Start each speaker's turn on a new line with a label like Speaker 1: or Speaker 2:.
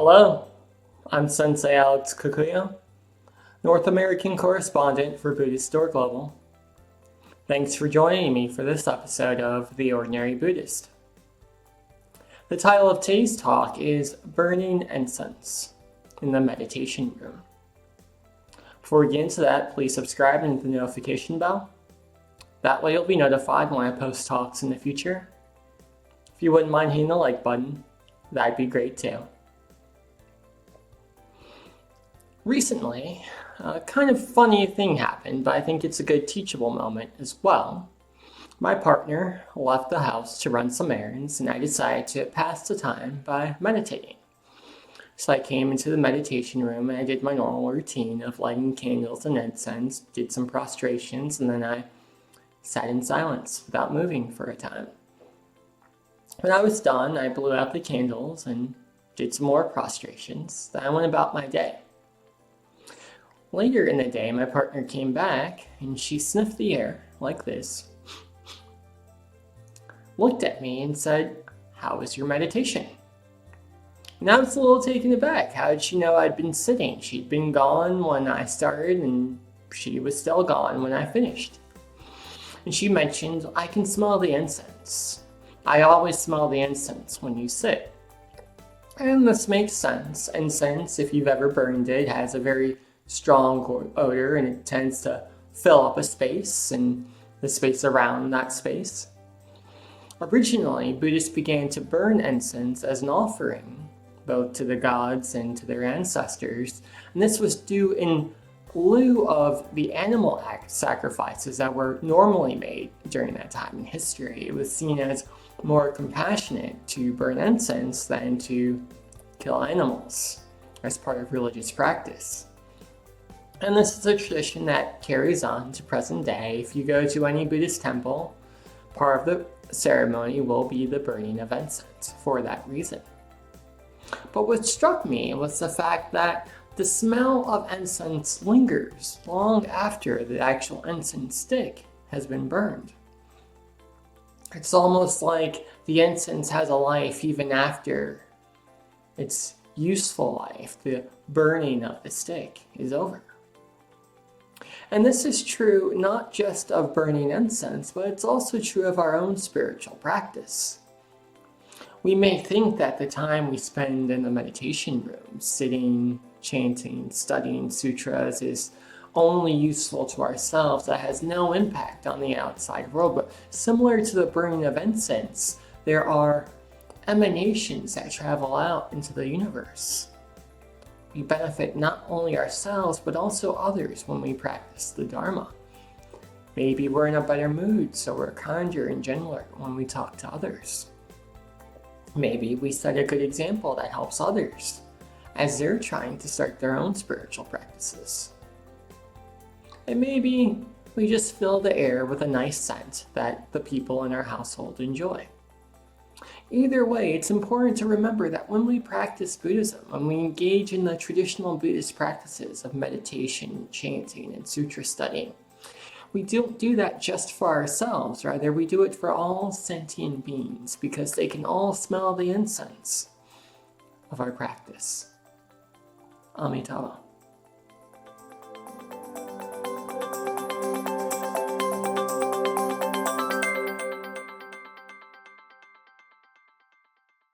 Speaker 1: Hello, I'm Sensei Kakuyo, North American Correspondent for Buddhistdoor Global. Thanks for joining me for this episode of The Ordinary Buddhist. The title of today's talk is Burning Incense in the Meditation Room. Before we get into that, please subscribe and hit the notification bell. That way you'll be notified when I post talks in the future. If you wouldn't mind hitting the like button, that'd be great too. Recently, a kind of funny thing happened, but I think it's a good teachable moment as well. My partner left the house to run some errands, and I decided to pass the time by meditating. So I came into the meditation room and I did my normal routine of lighting candles and incense, did some prostrations, and then I sat in silence without moving for a time. When I was done, I blew out the candles and did some more prostrations. Then I went about my day. Later in the day, my partner came back and she sniffed the air like this, looked at me and said, "How was your meditation?" And I was a little taken aback. How did she know I'd been sitting? She'd been gone when I started and she was still gone when I finished. And she mentioned, "I can smell the incense. I always smell the incense when you sit." And this makes sense. Incense, if you've ever burned it, has a very strong odor and it tends to fill up a space and the space around that space. Originally, Buddhists began to burn incense as an offering, both to the gods and to their ancestors, and this was due in lieu of the animal sacrifices that were normally made during that time in history. It was seen as more compassionate to burn incense than to kill animals as part of religious practice. And this is a tradition that carries on to present day. If you go to any Buddhist temple, part of the ceremony will be the burning of incense for that reason. But what struck me was the fact that the smell of incense lingers long after the actual incense stick has been burned. It's almost like the incense has a life even after its useful life, the burning of the stick, is over. And this is true not just of burning incense, but it's also true of our own spiritual practice. We may think that the time we spend in the meditation room, sitting, chanting, studying sutras, is only useful to ourselves, that has no impact on the outside world. But similar to the burning of incense, there are emanations that travel out into the universe. We benefit not only ourselves, but also others when we practice the Dharma. Maybe we're in a better mood, so we're kinder and gentler when we talk to others. Maybe we set a good example that helps others as they're trying to start their own spiritual practices. And maybe we just fill the air with a nice scent that the people in our household enjoy. Either way, it's important to remember that when we practice Buddhism, when we engage in the traditional Buddhist practices of meditation, chanting, and sutra studying, we don't do that just for ourselves. Rather, we do it for all sentient beings because they can all smell the incense of our practice. Amitabha.